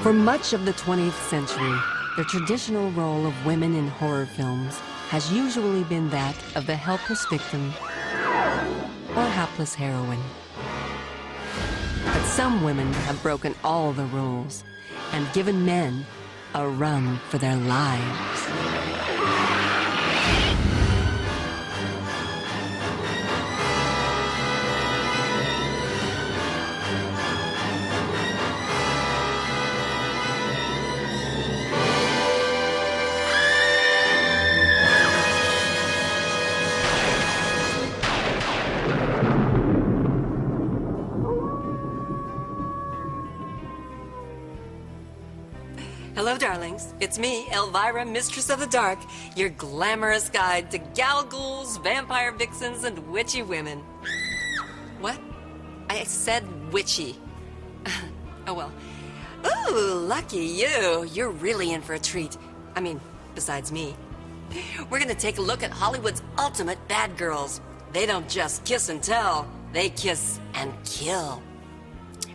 For much of the 20th century, the traditional role of women in horror films has usually been that of the helpless victim or hapless heroine. But some women have broken all the rules and given men a run for their lives. Hello, darlings. It's me, Elvira, Mistress of the Dark, your glamorous guide to gal ghouls, vampire vixens, and witchy women. What? I said witchy. Oh, well. Ooh, lucky you. You're really in for a treat. I mean, besides me. We're gonna take a look at Hollywood's ultimate bad girls. They don't just kiss and tell. They kiss and kill.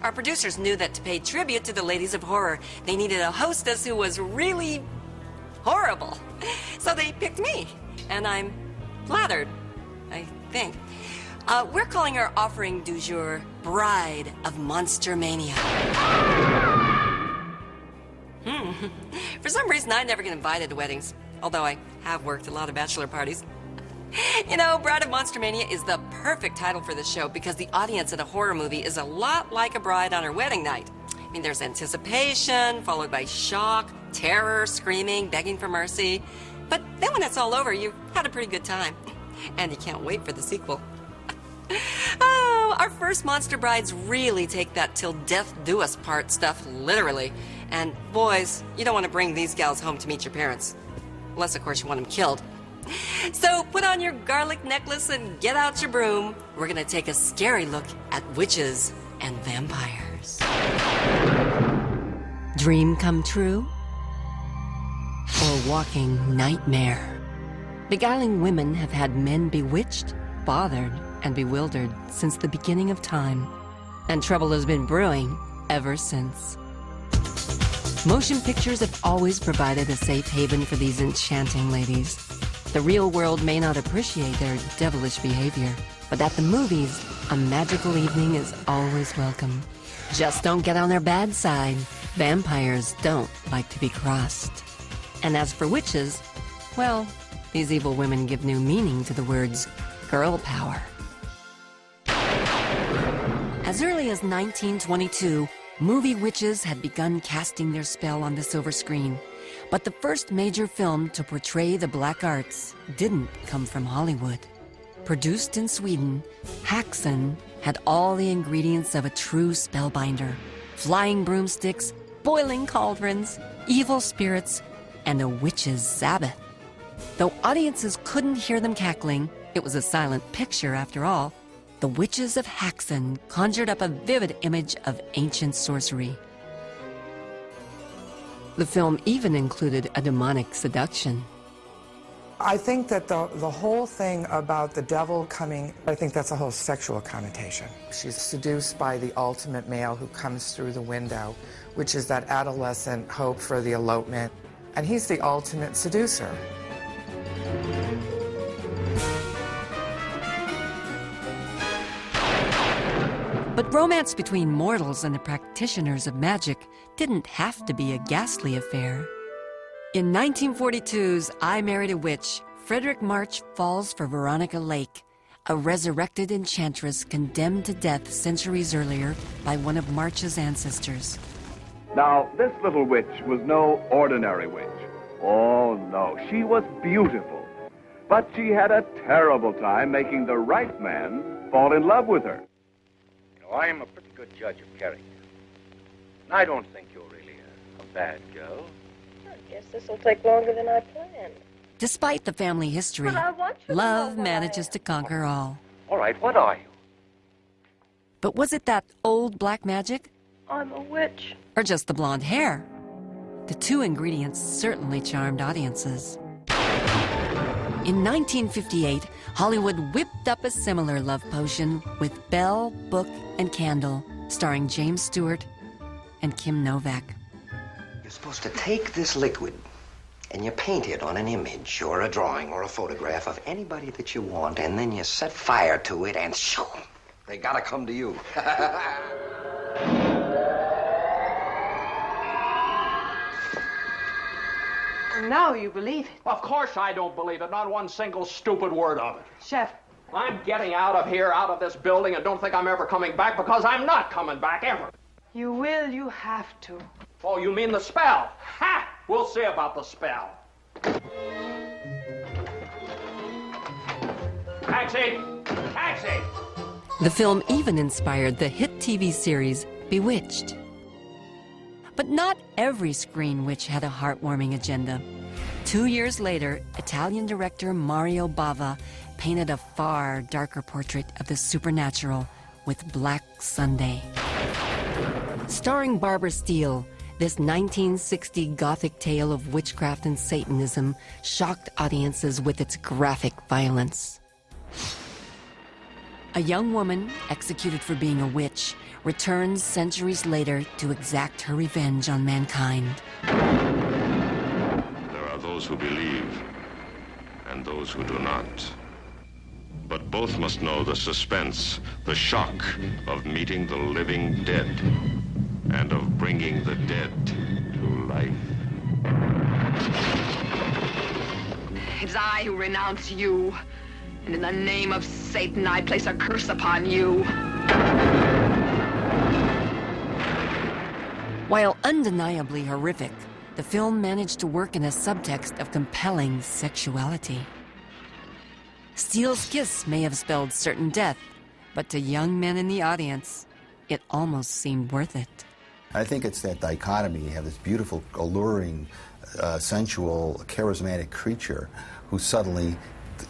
Our producers knew that to pay tribute to the ladies of horror, they needed a hostess who was really horrible. So they picked me, and I'm flattered, I think. We're calling our offering du jour Bride of Monster Mania. For some reason, I never get invited to weddings, although I have worked a lot of bachelor parties. You know, Bride of Monster Mania is the perfect title for this show because the audience at a horror movie is a lot like a bride on her wedding night. I mean, there's anticipation, followed by shock, terror, screaming, begging for mercy. But then when it's all over, you've had a pretty good time. And you can't wait for the sequel. Oh, our first monster brides really take that till death do us part stuff literally. And boys, you don't want to bring these gals home to meet your parents. Unless, of course, you want them killed. So put on your garlic necklace and get out your broom. We're gonna take a scary look at witches and vampires. Dream come true? Or walking nightmare? Beguiling women have had men bewitched, bothered, and bewildered since the beginning of time. And trouble has been brewing ever since. Motion pictures have always provided a safe haven for these enchanting ladies. The real world may not appreciate their devilish behavior, but at the movies, a magical evening is always welcome. Just don't get on their bad side. Vampires don't like to be crossed. And as for witches, well, these evil women give new meaning to the words girl power. As early as 1922, movie witches had begun casting their spell on the silver screen. But the first major film to portray the black arts didn't come from Hollywood. Produced in Sweden, Häxan had all the ingredients of a true spellbinder. Flying broomsticks, boiling cauldrons, evil spirits, and a witch's Sabbath. Though audiences couldn't hear them cackling, it was a silent picture after all, the witches of Häxan conjured up a vivid image of ancient sorcery. The film even included a demonic seduction. I think that the whole thing about the devil coming, I think that's a whole sexual connotation. She's seduced by the ultimate male who comes through the window, which is that adolescent hope for the elopement. And he's the ultimate seducer. But romance between mortals and the practitioners of magic didn't have to be a ghastly affair. In 1942's I Married a Witch, Frederick March falls for Veronica Lake, a resurrected enchantress condemned to death centuries earlier by one of March's ancestors. Now, this little witch was no ordinary witch. Oh, no, she was beautiful. But she had a terrible time making the right man fall in love with her. I am a pretty good judge of character. And I don't think you're really a bad girl. I guess this will take longer than I planned. Despite the family history, love manages to conquer all. All right, what are you? But was it that old black magic? I'm a witch. Or just the blonde hair? The two ingredients certainly charmed audiences. In 1958, Hollywood whipped up a similar love potion with Belle, Book, and Candle, starring James Stewart and Kim Novak. You're supposed to take this liquid and you paint it on an image or a drawing or a photograph of anybody that you want, and then you set fire to it and shoo, they gotta come to you. Now you believe it. Of course I don't believe it, not one single stupid word of it. Chef. I'm getting out of here, out of this building, and don't think I'm ever coming back, because I'm not coming back, ever. You will, you have to. Oh, you mean the spell? Ha! We'll see about the spell. Taxi! Taxi! The film even inspired the hit TV series Bewitched. But not every screen witch had a heartwarming agenda. 2 years later, Italian director Mario Bava painted a far darker portrait of the supernatural with Black Sunday. Starring Barbara Steele, this 1960 Gothic tale of witchcraft and Satanism shocked audiences with its graphic violence. A young woman, executed for being a witch, returns centuries later to exact her revenge on mankind. There are those who believe and those who do not. But both must know the suspense, the shock of meeting the living dead and of bringing the dead to life. It's I who renounce you, and in the name of Satan, I place a curse upon you. While undeniably horrific, the film managed to work in a subtext of compelling sexuality. Steele's kiss may have spelled certain death, but to young men in the audience, it almost seemed worth it. I think it's that dichotomy. You have this beautiful, alluring, sensual, charismatic creature who suddenly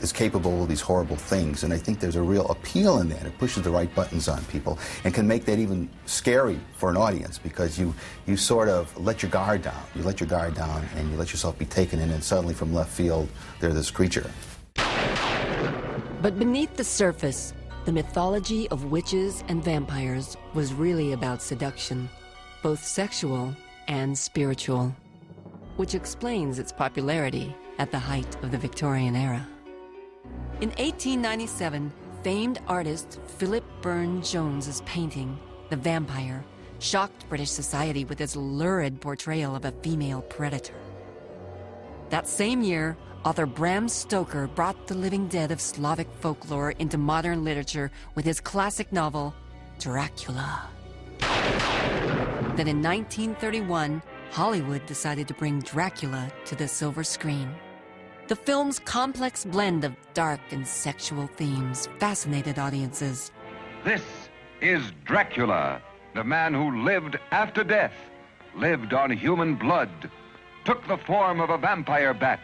is capable of these horrible things, and I think there's a real appeal in that. It pushes the right buttons on people and can make that even scary for an audience, because you sort of let your guard down. You let your guard down and you let yourself be taken in, and suddenly from left field there's this creature. But beneath the surface, the mythology of witches and vampires was really about seduction, both sexual and spiritual, which explains its popularity at the height of the Victorian era. In 1897, famed artist Philip Burne-Jones's painting, The Vampire, shocked British society with its lurid portrayal of a female predator. That same year, author Bram Stoker brought the living dead of Slavic folklore into modern literature with his classic novel, Dracula. Then in 1931, Hollywood decided to bring Dracula to the silver screen. The film's complex blend of dark and sexual themes fascinated audiences. This is Dracula, the man who lived after death, lived on human blood, took the form of a vampire bat,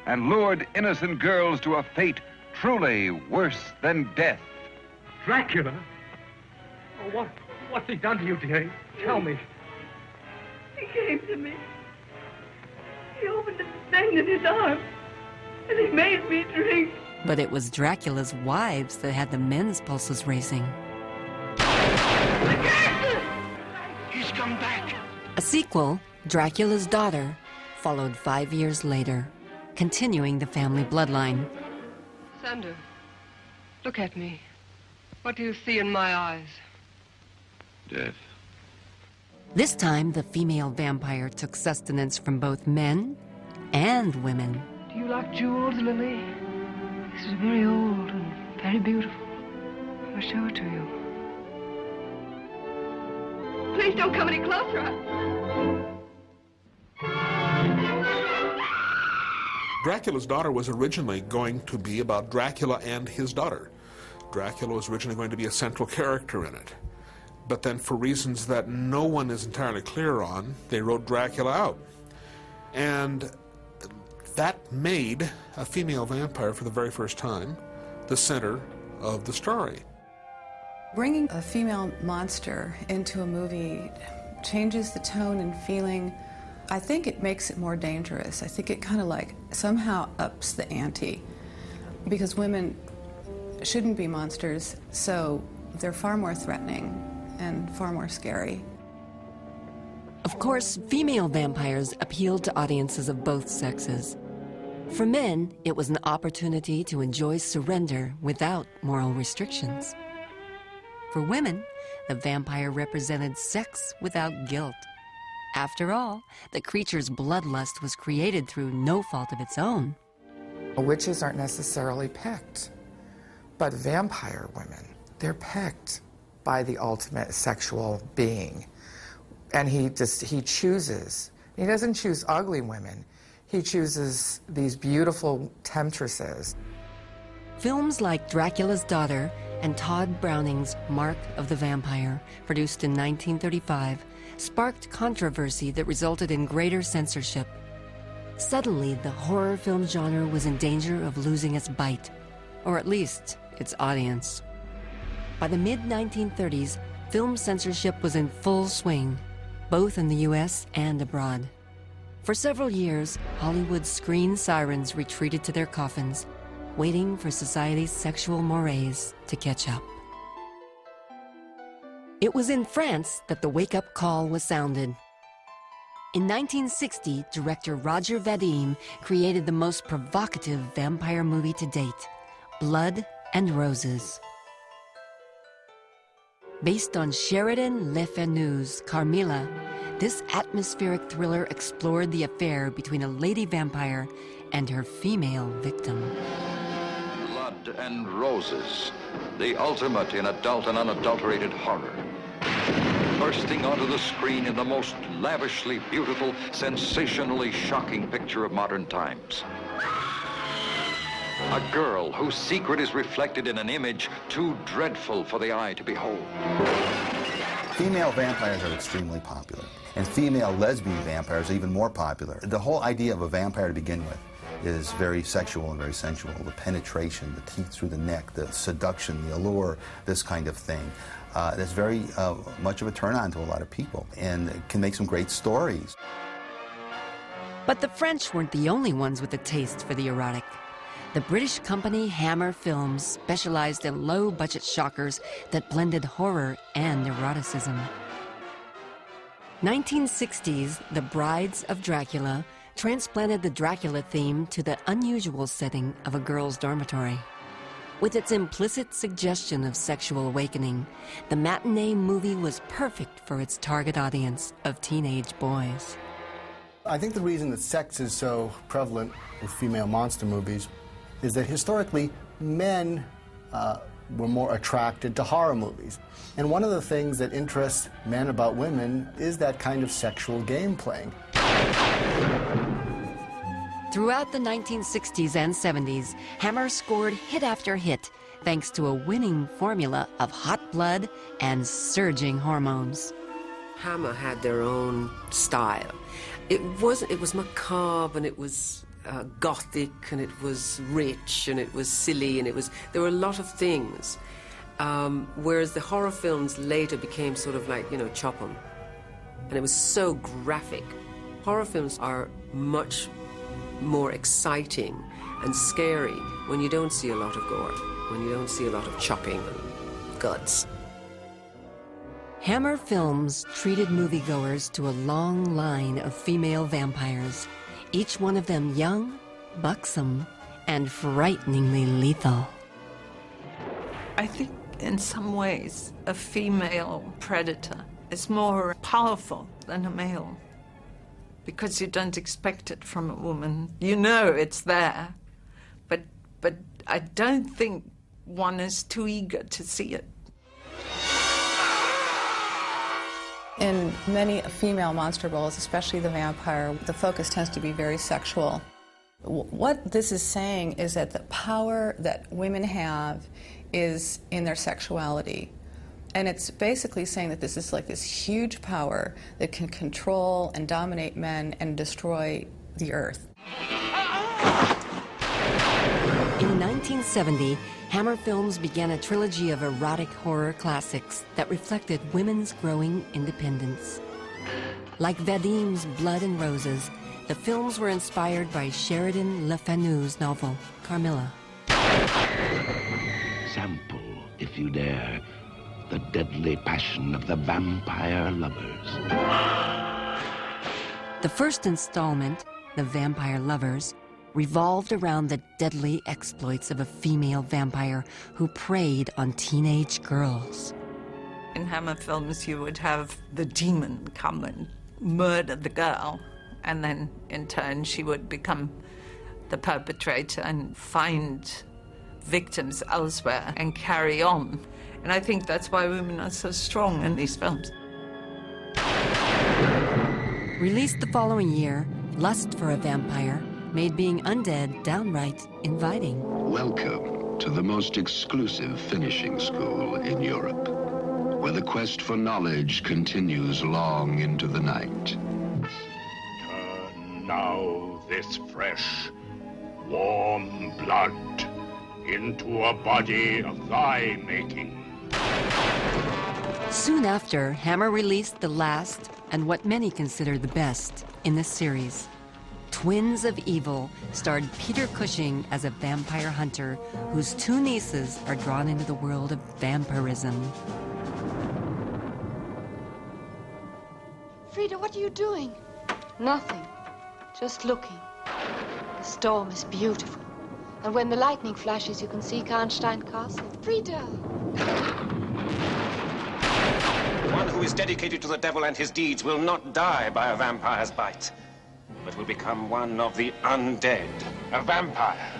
and lured innocent girls to a fate truly worse than death. Dracula? Oh, what's he done to you, dearie? Tell me. He came to me. He opened the thing in his arm, and he made me drink. But it was Dracula's wives that had the men's pulses racing. He's come back. A sequel, Dracula's Daughter, followed 5 years later, continuing the family bloodline. Sander, look at me. What do you see in my eyes? Death. This time, the female vampire took sustenance from both men and women. Do you like jewels, Lily? This is very old and very beautiful. I will show it to you. Please don't come any closer. Dracula's Daughter was originally going to be about Dracula and his daughter. Dracula was originally going to be a central character in it. But then, for reasons that no one is entirely clear on, they wrote Dracula out. And that made a female vampire, for the very first time, the center of the story. Bringing a female monster into a movie changes the tone and feeling. I think it makes it more dangerous. I think it kind of like somehow ups the ante, because women shouldn't be monsters, so they're far more threatening and far more scary. Of Of course, female vampires appealed to audiences of both sexes. For men, it was an opportunity to enjoy surrender without moral restrictions. For women, the vampire represented sex without guilt. After all, the creature's bloodlust was created through no fault of its own. Witches aren't necessarily picked, but vampire women, they're picked by the ultimate sexual being. And he chooses. He doesn't choose ugly women. He chooses these beautiful temptresses. Films like Dracula's Daughter and Todd Browning's Mark of the Vampire, produced in 1935, sparked controversy that resulted in greater censorship. Suddenly, the horror film genre was in danger of losing its bite, or at least its audience. By the mid-1930s, film censorship was in full swing, both in the US and abroad. For several years, Hollywood's screen sirens retreated to their coffins, waiting for society's sexual mores to catch up. It was in France that the wake-up call was sounded. In 1960, director Roger Vadim created the most provocative vampire movie to date, Blood and Roses. Based on Sheridan Le Fanu's Carmilla, this atmospheric thriller explored the affair between a lady vampire and her female victim. Blood and Roses, the ultimate in adult and unadulterated horror. Bursting onto the screen in the most lavishly beautiful, sensationally shocking picture of modern times. A girl whose secret is reflected in an image too dreadful for the eye to behold. Female vampires are extremely popular, and female lesbian vampires are even more popular. The whole idea of a vampire to begin with is very sexual and very sensual. The penetration, the teeth through the neck, the seduction, the allure, this kind of thing. That's very much of a turn-on to a lot of people, and it can make some great stories. But the French weren't the only ones with a taste for the erotic. The British company Hammer Films specialized in low-budget shockers that blended horror and eroticism. 1960s, The Brides of Dracula transplanted the Dracula theme to the unusual setting of a girl's dormitory. With its implicit suggestion of sexual awakening, the matinee movie was perfect for its target audience of teenage boys. I think the reason that sex is so prevalent with female monster movies is that historically men were more attracted to horror movies. And one of the things that interests men about women is that kind of sexual game playing. Throughout the 1960s and 70s, Hammer scored hit after hit thanks to a winning formula of hot blood and surging hormones. Hammer had their own style. It was macabre, and it was gothic, and it was rich, and it was silly, and there were a lot of things. Whereas the horror films later became sort of like, chop 'em. And it was so graphic. Horror films are much more exciting and scary when you don't see a lot of gore, when you don't see a lot of chopping and guts. Hammer Films treated moviegoers to a long line of female vampires, each one of them young, buxom, and frighteningly lethal. I think in some ways a female predator is more powerful than a male, because you don't expect it from a woman. You know it's there, but I don't think one is too eager to see it. In many female monster roles, especially the vampire, the focus tends to be very sexual. What this is saying is that the power that women have is in their sexuality. And it's basically saying that this is like this huge power that can control and dominate men and destroy the earth. In 1970, Hammer Films began a trilogy of erotic horror classics that reflected women's growing independence. Like Vadim's Blood and Roses, the films were inspired by Sheridan Le Fanu's novel, Carmilla. Sample, if you dare, the deadly passion of the vampire lovers. The first installment, The Vampire Lovers, revolved around the deadly exploits of a female vampire who preyed on teenage girls. In Hammer films, you would have the demon come and murder the girl, and then in turn she would become the perpetrator and find victims elsewhere and carry on. And I think that's why women are so strong in these films. Released the following year, Lust for a Vampire made being undead downright inviting. Welcome to the most exclusive finishing school in Europe, where the quest for knowledge continues long into the night. Turn now this fresh, warm blood into a body of thy making. Soon after, Hammer released the last, and what many consider the best, in this series. Twins of Evil starred Peter Cushing as a vampire hunter whose two nieces are drawn into the world of vampirism. Frida, what are you doing? Nothing. Just looking. The storm is beautiful. And when the lightning flashes, you can see Karnstein Castle. Frida! One who is dedicated to the devil and his deeds will not die by a vampire's bite, but will become one of the undead. A vampire.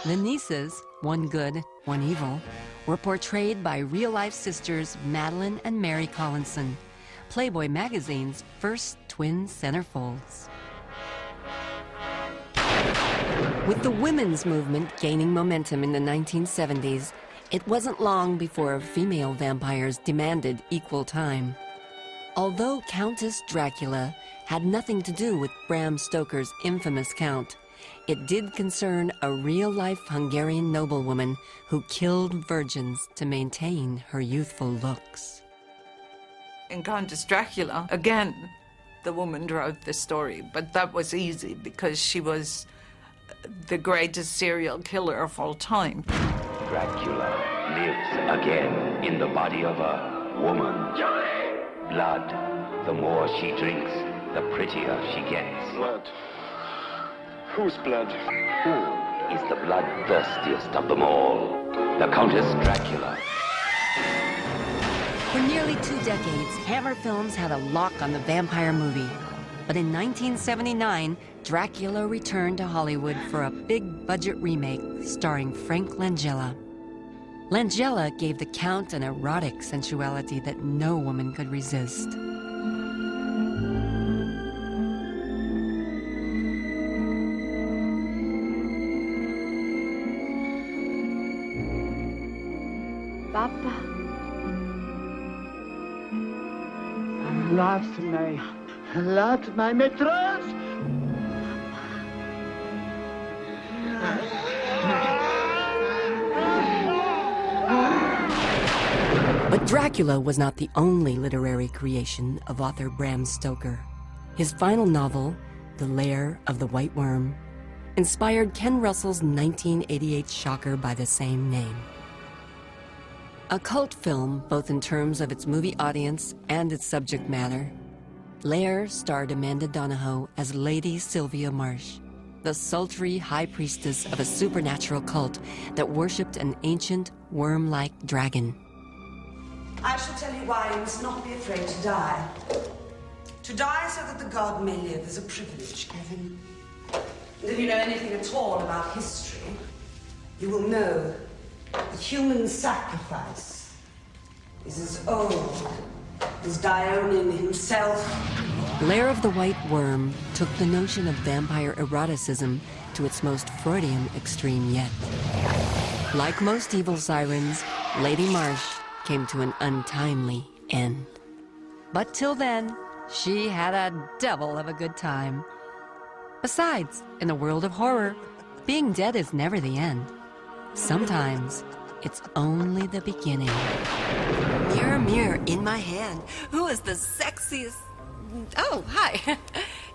The nieces, one good, one evil, were portrayed by real-life sisters Madeline and Mary Collinson, Playboy magazine's first twin centerfolds. With the women's movement gaining momentum in the 1970s, it wasn't long before female vampires demanded equal time. Although Countess Dracula had nothing to do with Bram Stoker's infamous Count, it did concern a real-life Hungarian noblewoman who killed virgins to maintain her youthful looks. In Countess Dracula, again, the woman wrote the story, but that was easy because she was the greatest serial killer of all time. Dracula lives again in the body of a woman. Blood. The more she drinks, the prettier she gets. Blood? Whose blood? Who is the bloodthirstiest of them all? The Countess Dracula. For nearly 2 decades, Hammer Films had a lock on the vampire movie. But in 1979, Dracula returned to Hollywood for a big-budget remake starring Frank Langella. Langella gave the Count an erotic sensuality that no woman could resist. Papa. Laat mij met rust! But Dracula was not the only literary creation of author Bram Stoker. His final novel, The Lair of the White Worm, inspired Ken Russell's 1988 shocker by the same name. A cult film, both in terms of its movie audience and its subject matter, Lair starred Amanda Donahoe as Lady Sylvia Marsh, the sultry high priestess of a supernatural cult that worshipped an ancient, worm-like dragon. I shall tell you why you must not be afraid to die. To die so that the god may live is a privilege given. And if you know anything at all about history, you will know that human sacrifice is as old as Dionin himself. Lair of the White Worm took the notion of vampire eroticism to its most Freudian extreme yet. Like most evil sirens, Lady Marsh came to an untimely end. But till then, she had a devil of a good time. Besides, in a world of horror, being dead is never the end. Sometimes, it's only the beginning. Mirror, mirror in my hand, who is the sexiest... Oh, hi.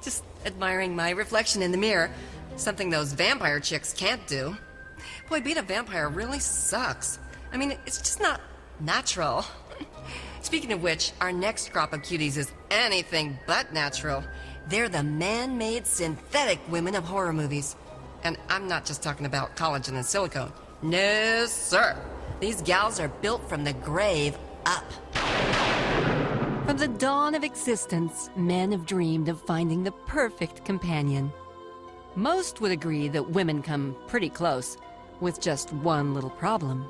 Just admiring my reflection in the mirror. Something those vampire chicks can't do. Boy, being a vampire really sucks. I mean, it's just not natural. Speaking of which, our next crop of cuties is anything but natural. They're the man-made synthetic women of horror movies. And I'm not just talking about collagen and silicone. No, sir. These gals are built from the grave up. From the dawn of existence, men have dreamed of finding the perfect companion. Most would agree that women come pretty close, with just one little problem.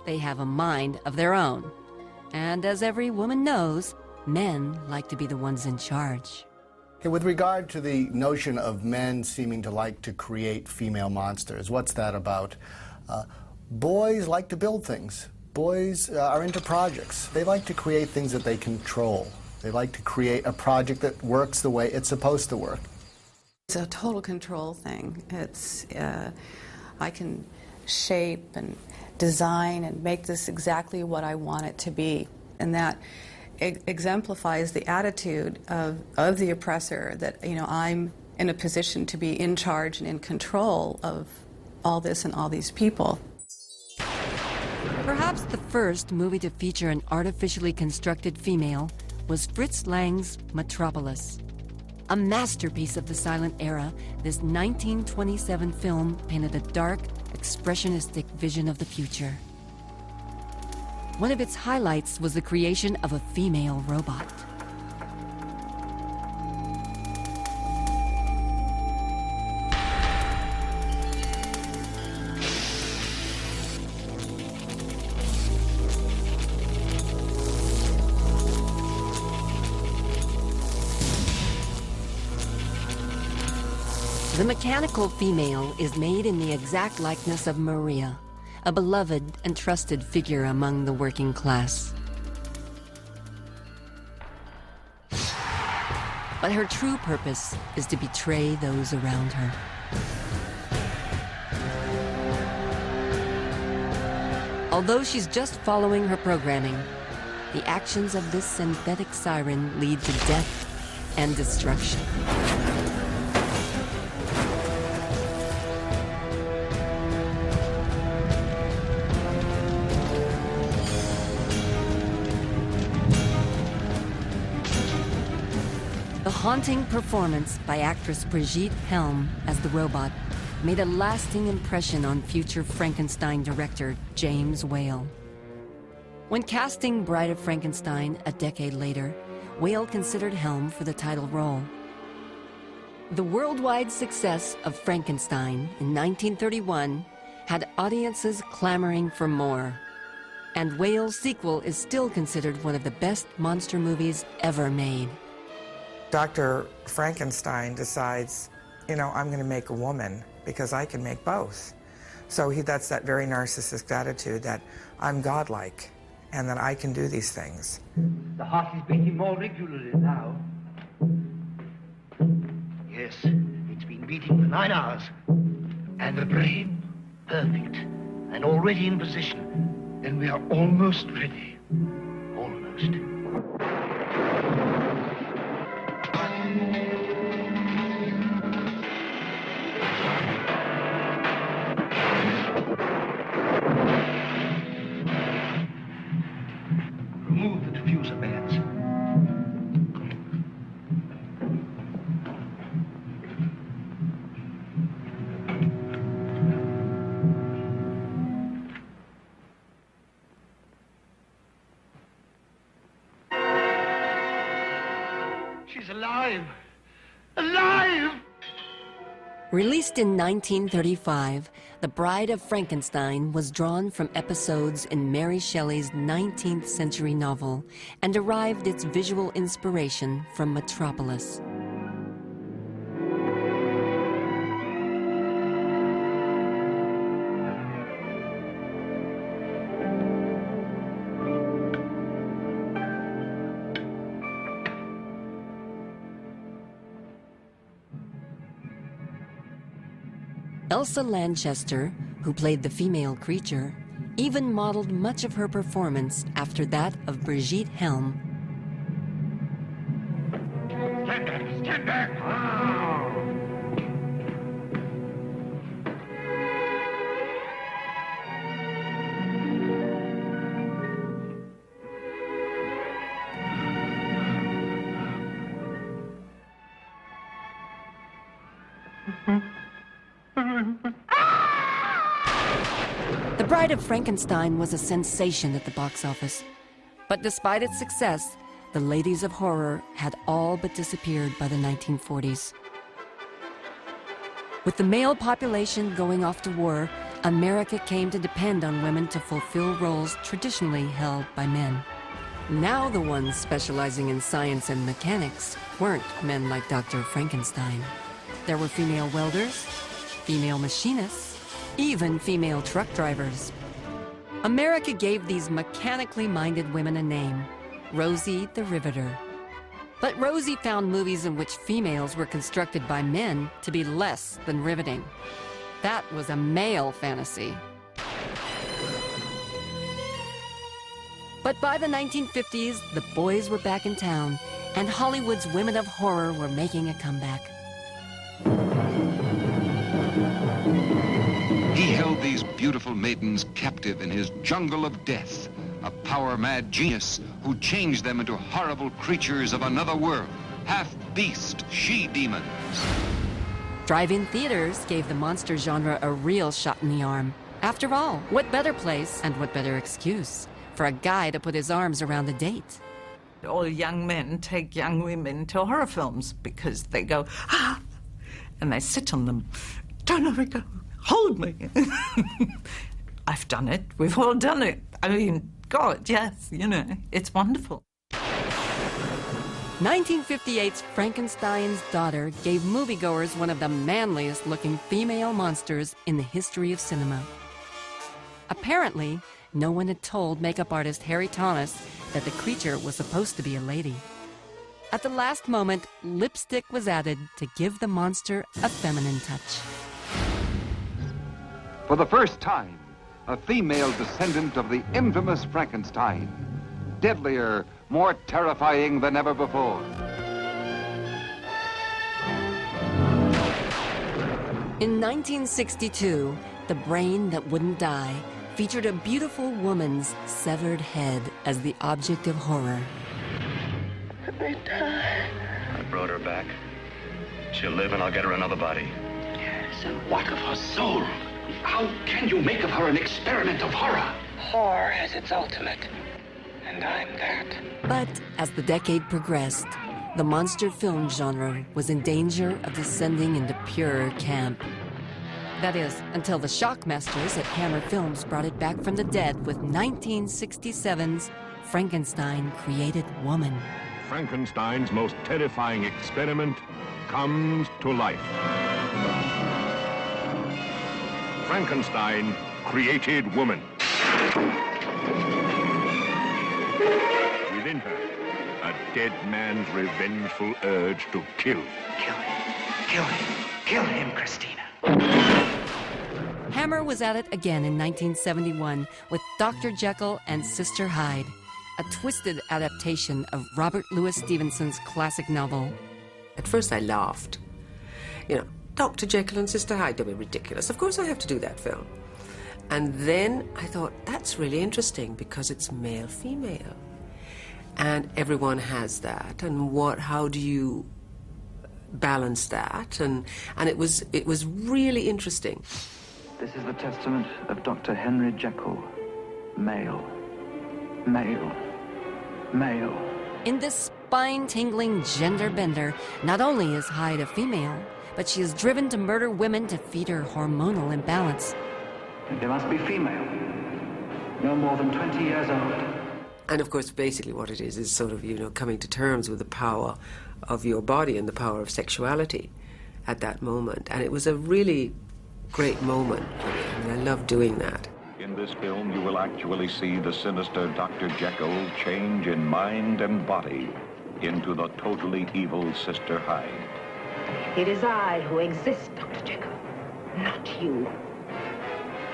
They have a mind of their own. And as every woman knows, men like to be the ones in charge. Hey, with regard to the notion of men seeming to like to create female monsters, what's that about? Boys like to build things. Boys are into projects. They like to create things that they control. They like to create a project that works the way it's supposed to work. It's a total control thing. It's, I can shape and design and make this exactly what I want it to be. And that exemplifies the attitude of the oppressor, that, you know, I'm in a position to be in charge and in control of all this and all these people. Perhaps the first movie to feature an artificially constructed female was Fritz Lang's Metropolis. A masterpiece of the silent era, this 1927 film painted a dark, expressionistic vision of the future. One of its highlights was the creation of a female robot. The mechanical female is made in the exact likeness of Maria, a beloved and trusted figure among the working class. But her true purpose is to betray those around her. Although she's just following her programming, the actions of this synthetic siren lead to death and destruction. The haunting performance by actress Brigitte Helm as the robot made a lasting impression on future Frankenstein director James Whale. When casting Bride of Frankenstein a decade later, Whale considered Helm for the title role. The worldwide success of Frankenstein in 1931 had audiences clamoring for more, and Whale's sequel is still considered one of the best monster movies ever made. Dr. Frankenstein decides, you know, I'm going to make a woman because I can make both. So that's that very narcissistic attitude that I'm godlike and that I can do these things. The heart is beating more regularly now. Yes, it's been beating for 9 hours. And the brain, perfect, and already in position. And we are almost ready. Almost. Remove the diffuser bands. She's alive! Alive! Released in 1935, The Bride of Frankenstein was drawn from episodes in Mary Shelley's 19th century novel and derived its visual inspiration from Metropolis. Elsa Lanchester, who played the female creature, even modeled much of her performance after that of Brigitte Helm. Stand back! Stand back! The Bride of Frankenstein was a sensation at the box office. But despite its success, the ladies of horror had all but disappeared by the 1940s. With the male population going off to war, America came to depend on women to fulfill roles traditionally held by men. Now the ones specializing in science and mechanics weren't men like Dr. Frankenstein. There were female welders, female machinists, even female truck drivers. America gave these mechanically minded women a name, Rosie the Riveter. But Rosie found movies in which females were constructed by men to be less than riveting. That was a male fantasy. But by the 1950s, the boys were back in town, and Hollywood's women of horror were making a comeback. He held these beautiful maidens captive in his jungle of death, a power-mad genius who changed them into horrible creatures of another world, half-beast she-demons. Drive-in theaters gave the monster genre a real shot in the arm. After all, what better place and what better excuse for a guy to put his arms around a date? All young men take young women to horror films because they go, ah, and they sit on them. Don't let me go. Hold me. I've done it. We've all done it. I mean, God, yes, you know, it's wonderful. 1958's Frankenstein's Daughter gave moviegoers one of the manliest-looking female monsters in the history of cinema. Apparently, no one had told makeup artist Harry Thomas that the creature was supposed to be a lady. At the last moment, lipstick was added to give the monster a feminine touch. For the first time, a female descendant of the infamous Frankenstein. Deadlier, more terrifying than ever before. In 1962, The Brain That Wouldn't Die featured a beautiful woman's severed head as the object of horror. They die. I brought her back. She'll live and I'll get her another body. Yes, and what of her soul? How can you make of her an experiment of horror? Horror has its ultimate, and I'm that. But as the decade progressed, the monster film genre was in danger of descending into pure camp. That is, until the Shockmasters at Hammer Films brought it back from the dead with 1967's Frankenstein Created Woman. Frankenstein's most terrifying experiment comes to life. Frankenstein created woman. Within her, a dead man's revengeful urge to kill. Kill him. Kill him. Kill him, Christina. Hammer was at it again in 1971 with Dr. Jekyll and Sister Hyde, a twisted adaptation of Robert Louis Stevenson's classic novel. At first I laughed. You know, Dr. Jekyll and Sister Hyde, they were ridiculous. Of course I have to do that film. And then I thought, that's really interesting because it's male-female. And everyone has that. And how do you balance that? And it was really interesting. This is the testament of Dr. Henry Jekyll. Male. Male. Male. In this spine-tingling gender bender, not only is Hyde a female, but she is driven to murder women to feed her hormonal imbalance. They must be female. No more than 20 years old. And of course, basically what it is sort of, you know, coming to terms with the power of your body and the power of sexuality at that moment. And it was a really great moment for me. I mean, I love doing that. In this film, you will actually see the sinister Dr. Jekyll change in mind and body into the totally evil Sister Hyde. It is I who exist, Dr. Jekyll, not you.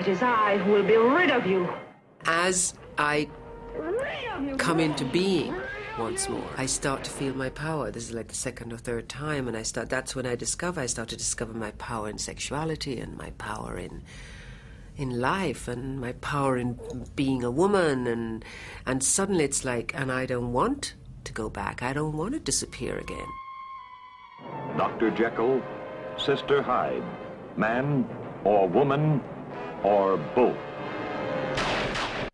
It is I who will be rid of you. As I come into being once more, I start to feel my power. This is like the second or third time, and that's when I start to discover my power in sexuality and my power in life and my power in being a woman, and suddenly it's like, and I don't want to go back. I don't want to disappear again. Dr. Jekyll Sister Hyde, man or woman or both.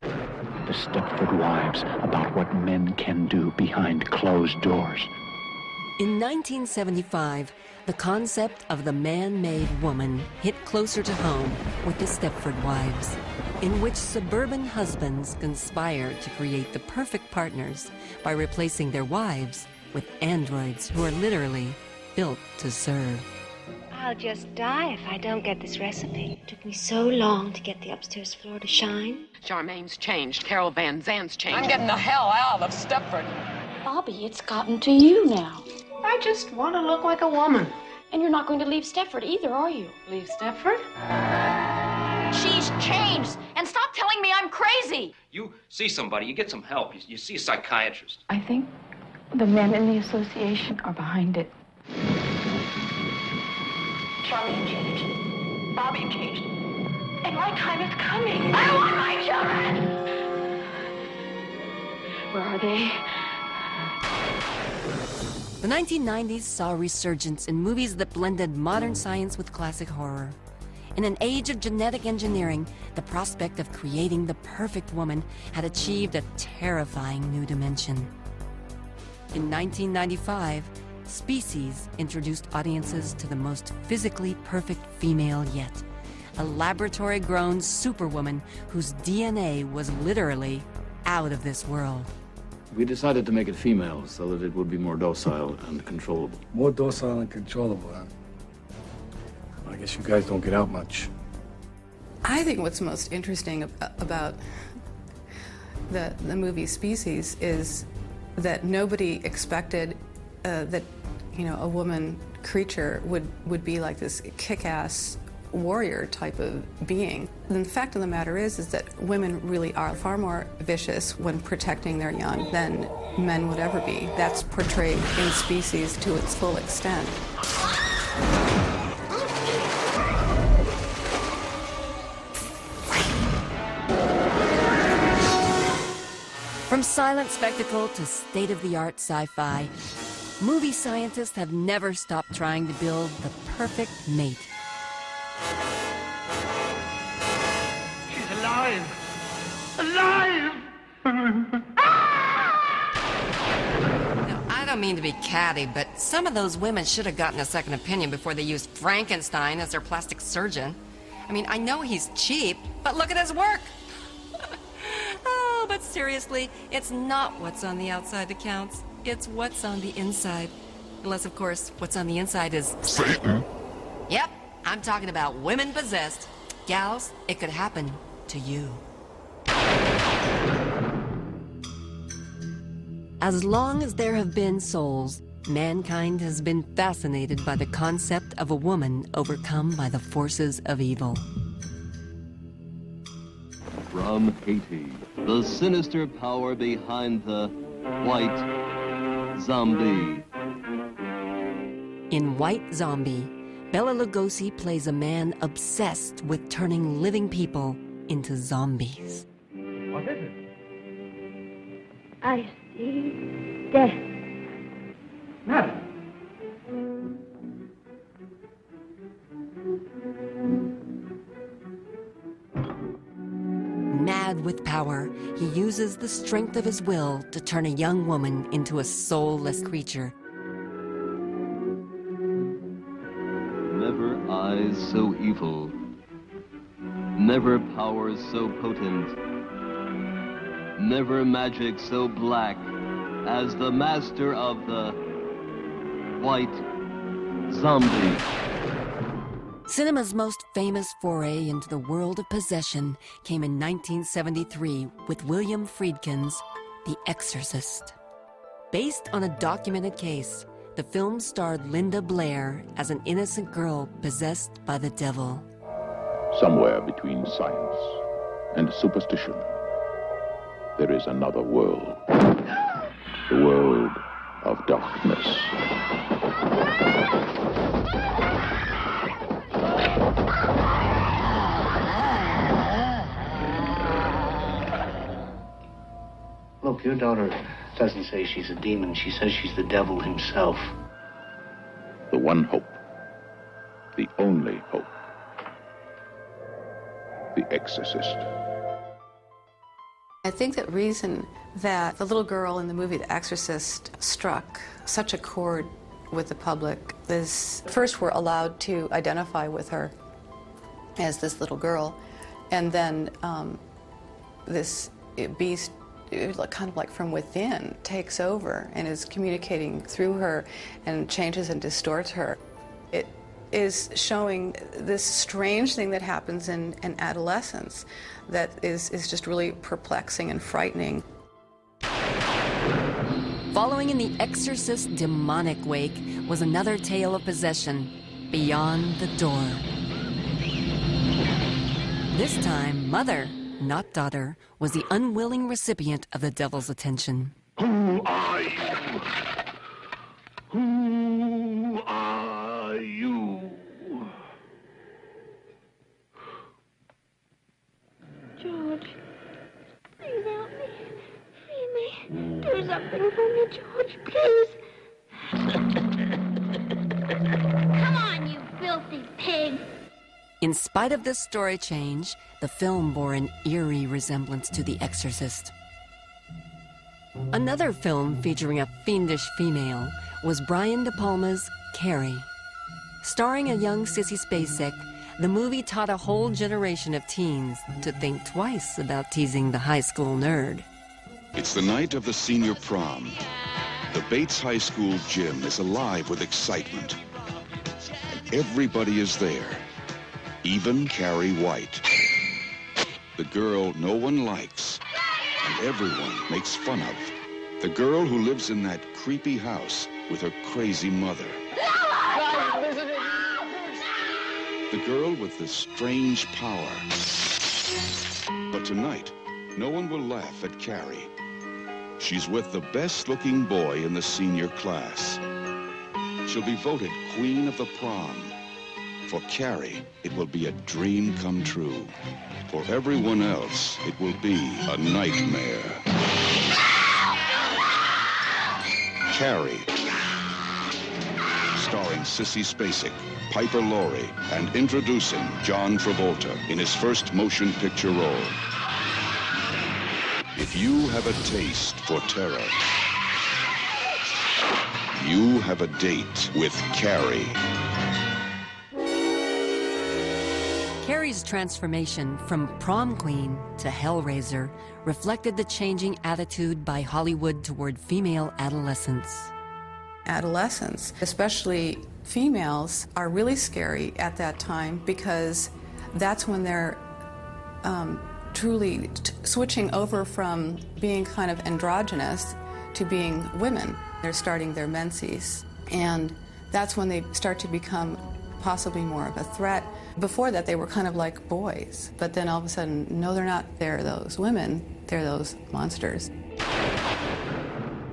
The Stepford Wives, about what men can do behind closed doors. In 1975, the concept of the man-made woman hit closer to home with the Stepford Wives, in which suburban husbands conspire to create the perfect partners by replacing their wives with androids who are literally built to serve. I'll just die if I don't get this recipe. It took me so long to get the upstairs floor to shine. Charmaine's changed. Carol Van Zant's changed. I'm getting the hell out of Stepford. Bobby, it's gotten to you now. I just want to look like a woman. And you're not going to leave Stepford either, are you? Leave Stepford? She's changed. And stop telling me I'm crazy. You see somebody, you get some help. You see a psychiatrist. I think the men in the association are behind it. Charmaine changed. Bobby changed. And my time is coming. I want my children! Where are they? The 1990s saw a resurgence in movies that blended modern science with classic horror. In an age of genetic engineering, the prospect of creating the perfect woman had achieved a terrifying new dimension. In 1995, Species introduced audiences to the most physically perfect female yet, a laboratory-grown superwoman whose DNA was literally out of this world. We decided to make it female so that it would be more docile and controllable. More docile and controllable, huh? I guess you guys don't get out much. I think what's most interesting about the movie Species is that nobody expected that, you know, a woman creature would be like this kick-ass warrior type of being. And the fact of the matter is that women really are far more vicious when protecting their young than men would ever be. That's portrayed in Species to its full extent. From silent spectacle to state-of-the-art sci-fi, movie scientists have never stopped trying to build the perfect mate. She's alive! Alive! Now, I don't mean to be catty, but some of those women should have gotten a second opinion before they used Frankenstein as their plastic surgeon. I mean, I know he's cheap, but look at his work! Oh, but seriously, it's not what's on the outside that counts. It's what's on the inside. Unless, of course, what's on the inside is Satan. Yep, I'm talking about women possessed. Gals, it could happen to you. As long as there have been souls, mankind has been fascinated by the concept of a woman overcome by the forces of evil. From Haiti, the sinister power behind the White Zombie. In White Zombie, Bela Lugosi plays a man obsessed with turning living people into zombies. What is it? I see death. Madam. Mad with power, he uses the strength of his will to turn a young woman into a soulless creature. Never eyes so evil, never powers so potent, never magic so black as the master of the White Zombie. Cinema's most famous foray into the world of possession came in 1973 with William Friedkin's The Exorcist. Based on a documented case, the film starred Linda Blair as an innocent girl possessed by the devil. Somewhere between science and superstition, there is another world. The world of darkness. Look, your daughter doesn't say she's a demon. She says she's the devil himself. The one hope the only hope. The Exorcist. I think the reason that the little girl in the movie The Exorcist struck such a chord with the public is, first we're allowed to identify with her as this little girl, and then this beast, kind of like from within, takes over and is communicating through her and changes and distorts her. It is showing this strange thing that happens in adolescence that is just really perplexing and frightening. Following in the Exorcist's demonic wake was another tale of possession, Beyond the Door. This time, mother, not daughter, was the unwilling recipient of the devil's attention. Who are you? Who are you? George, please help me. Free me. Do something for me, George, please. Come on, you filthy pig. In spite of this story change, the film bore an eerie resemblance to The Exorcist. Another film featuring a fiendish female was Brian De Palma's Carrie. Starring a young Sissy Spacek, the movie taught a whole generation of teens to think twice about teasing the high school nerd. It's the night of the senior prom. The Bates High School gym is alive with excitement. And everybody is there. Even Carrie White, the girl no one likes and everyone makes fun of. The girl who lives in that creepy house with her crazy mother. The girl with the strange power. But tonight, no one will laugh at Carrie. She's with the best-looking boy in the senior class. She'll be voted Queen of the Prom. For Carrie, it will be a dream come true. For everyone else, it will be a nightmare. Carrie, starring Sissy Spacek, Piper Laurie, and introducing John Travolta in his first motion picture role. If you have a taste for terror, you have a date with Carrie. Carrie's transformation from prom queen to hellraiser reflected the changing attitude by Hollywood toward female adolescents. Adolescents, especially females, are really scary at that time because that's when they're truly switching over from being kind of androgynous to being women. They're starting their menses, and that's when they start to become possibly more of a threat. Before that, they were kind of like boys, but then all of a sudden, no, they're not. They're those women. They're those monsters.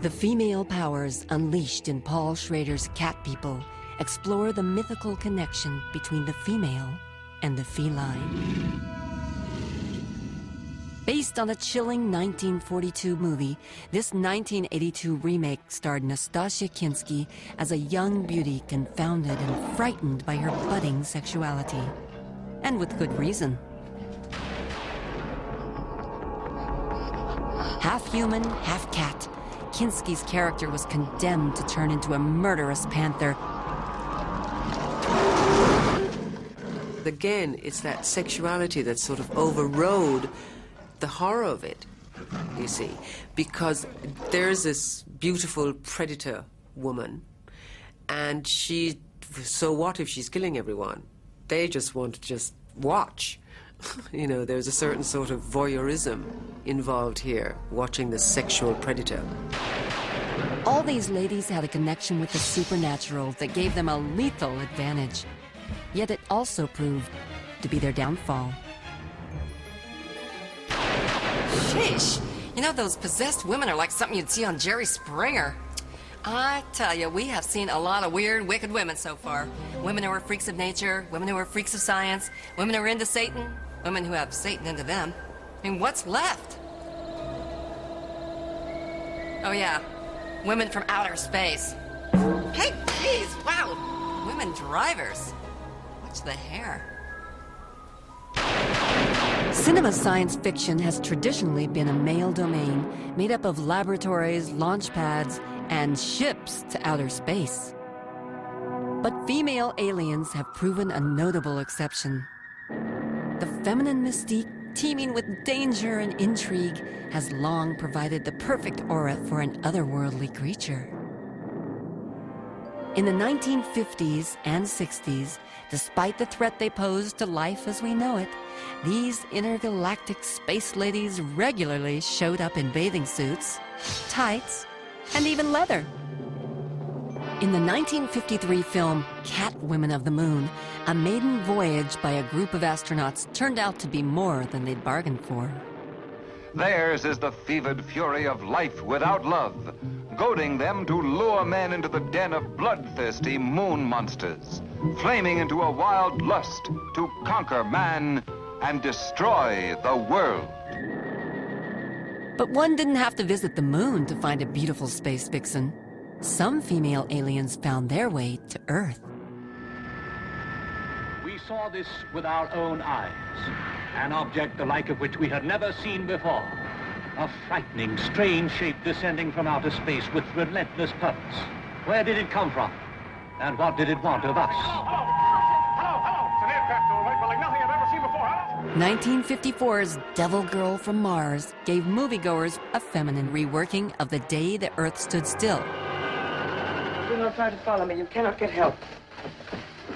The female powers unleashed in Paul Schrader's Cat People explore the mythical connection between the female and the feline. Based on a chilling 1942 movie, this 1982 remake starred Nastasia Kinski as a young beauty confounded and frightened by her budding sexuality. And with good reason. Half human, half cat, Kinski's character was condemned to turn into a murderous panther. Again, it's that sexuality that sort of overrode the horror of it, you see, because there's this beautiful predator woman, and so what if she's killing everyone? They just want to just watch. You know, there's a certain sort of voyeurism involved here, watching the sexual predator. All these ladies had a connection with the supernatural that gave them a lethal advantage. Yet it also proved to be their downfall. Sheesh. You know, those possessed women are like something you'd see on Jerry Springer. I tell you, we have seen a lot of weird, wicked women so far. Women who are freaks of nature, women who are freaks of science, women who are into Satan, women who have Satan into them. I mean, what's left? Oh, yeah. Women from outer space. Hey, geez, wow. Women drivers. Watch the hair. Cinema science fiction has traditionally been a male domain made up of laboratories, launch pads, and ships to outer space. But female aliens have proven a notable exception. The feminine mystique, teeming with danger and intrigue, has long provided the perfect aura for an otherworldly creature. In the 1950s and 60s, despite the threat they posed to life as we know it, these intergalactic space ladies regularly showed up in bathing suits, tights, and even leather. In the 1953 film Catwomen of the Moon, a maiden voyage by a group of astronauts turned out to be more than they'd bargained for. Theirs is the fevered fury of life without love, goading them to lure men into the den of bloodthirsty moon monsters, flaming into a wild lust to conquer man and destroy the world. But one didn't have to visit the moon to find a beautiful space vixen. Some female aliens found their way to Earth. We saw this with our own eyes. An object the like of which we had never seen before. A frightening, strange shape descending from outer space with relentless purpose. Where did it come from? And what did it want of us? Hello! It's an aircraft, all right, but like nothing I've ever seen before. 1954's Devil Girl from Mars gave moviegoers a feminine reworking of the day the Earth stood still. Do not try to follow me. You cannot get help.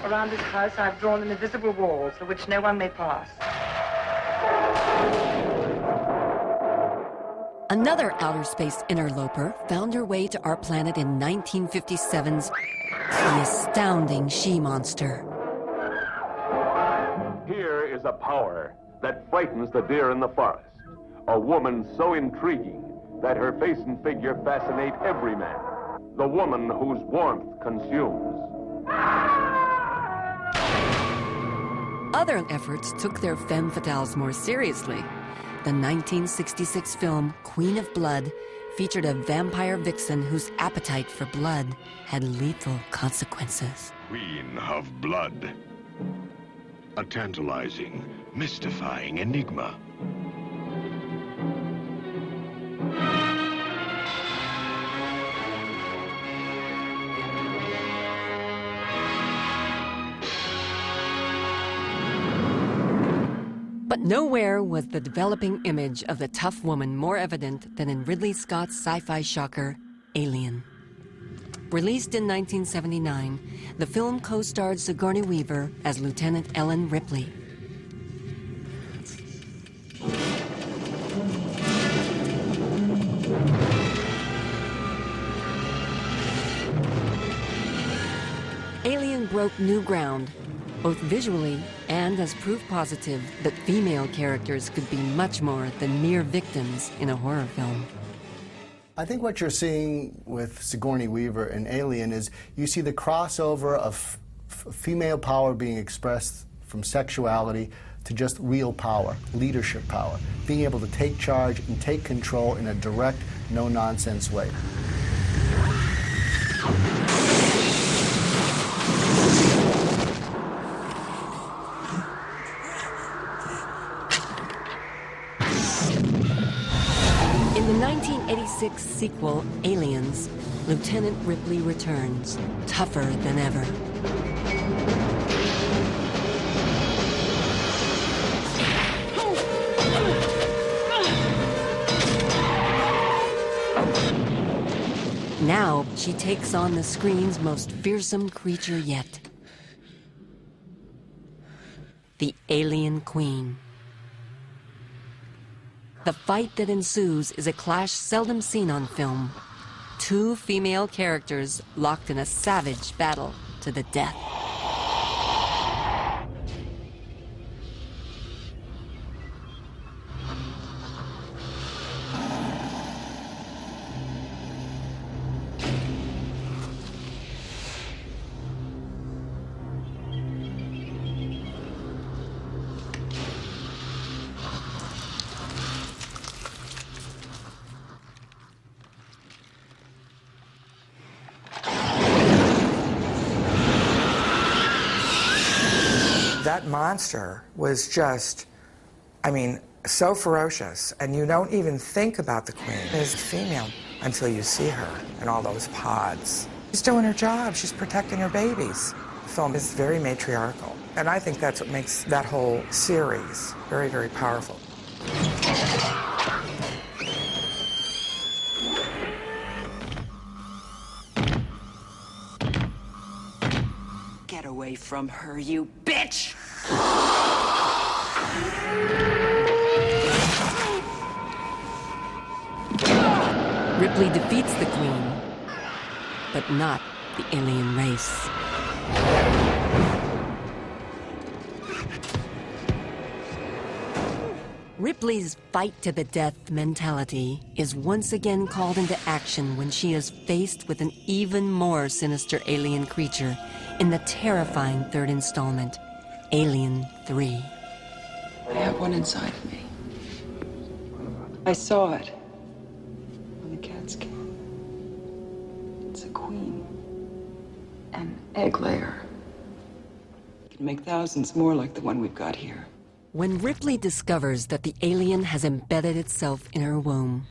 Around this house, I've drawn an invisible wall through which no one may pass. Another outer space interloper found her way to our planet in 1957's The Astounding She-Monster. Here is a power that frightens the deer in the forest. A woman so intriguing that her face and figure fascinate every man. The woman whose warmth consumes. Other efforts took their femme fatales more seriously. The 1966 film Queen of Blood featured a vampire vixen whose appetite for blood had lethal consequences. Queen of Blood. A tantalizing, mystifying enigma. But nowhere was the developing image of the tough woman more evident than in Ridley Scott's sci-fi shocker, Alien. Released in 1979, the film co-starred Sigourney Weaver as Lieutenant Ellen Ripley. Alien broke new ground, both visually and as proof positive that female characters could be much more than mere victims in a horror film. I think what you're seeing with Sigourney Weaver in Alien is you see the crossover of female power being expressed from sexuality to just real power, leadership power, being able to take charge and take control in a direct, no-nonsense way. In the 1986 sequel, Aliens, Lieutenant Ripley returns, tougher than ever. Now, she takes on the screen's most fearsome creature yet. The Alien Queen. The fight that ensues is a clash seldom seen on film. Two female characters locked in a savage battle to the death. that monster was just, I mean, so ferocious, and you don't even think about the queen as female until you see her in all those pods. She's doing her job. She's protecting her babies. The film is very matriarchal, and I think that's what makes that whole series very, very powerful. Get away from her, you bitch! Ripley defeats the Queen, but not the alien race. Ripley's fight-to-the-death mentality is once again called into action when she is faced with an even more sinister alien creature in the terrifying third installment, Alien 3. I have one inside of me. I saw it on the CAT scan. It's a queen. An egg layer. It can make thousands more like the one we've got here. When Ripley discovers that the alien has embedded itself in her womb,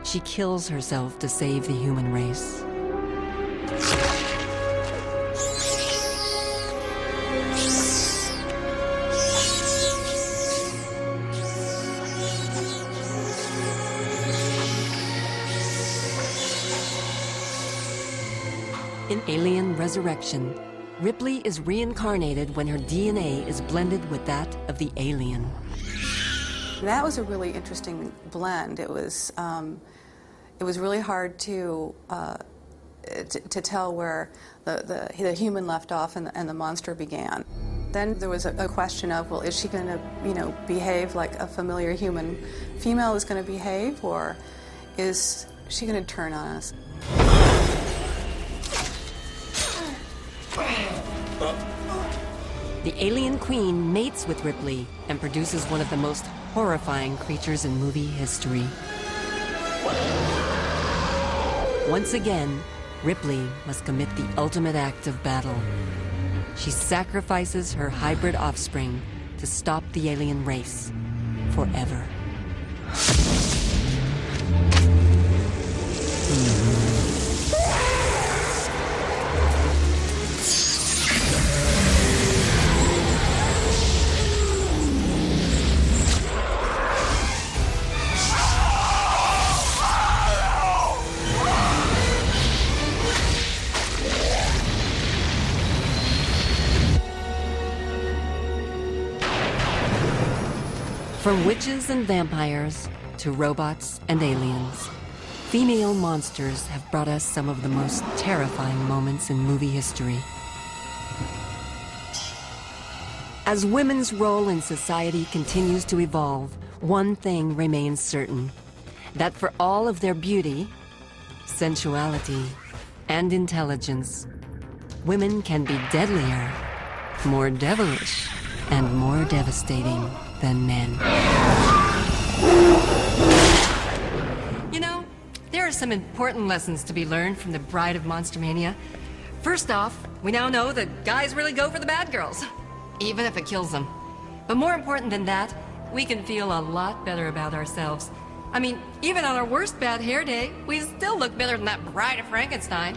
she kills herself to save the human race. In Alien Resurrection, Ripley is reincarnated when her DNA is blended with that of the alien. That was a really interesting blend. It was really hard to tell where the human left off and the monster began. Then there was a question of, well, is she going to, behave like a familiar human female is going to behave, or is she going to turn on us? The alien queen mates with Ripley and produces one of the most horrifying creatures in movie history. Once again, Ripley must commit the ultimate act of battle. She sacrifices her hybrid offspring to stop the alien race forever. From witches and vampires to robots and aliens, female monsters have brought us some of the most terrifying moments in movie history. As women's role in society continues to evolve, one thing remains certain: that for all of their beauty, sensuality, and intelligence, women can be deadlier, more devilish, and more devastating than men. There are some important lessons to be learned from the Bride of Monster Mania. First off, we now know that guys really go for the bad girls, even if it kills them. But more important than that, we can feel a lot better about ourselves. I mean, even on our worst bad hair day, we still look better than that Bride of Frankenstein.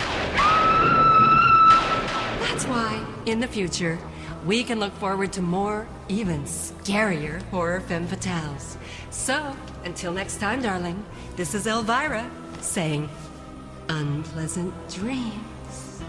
That's why, in the future, we can look forward to more, even scarier horror femme fatales. So, until next time, darling, this is Elvira saying, unpleasant dreams.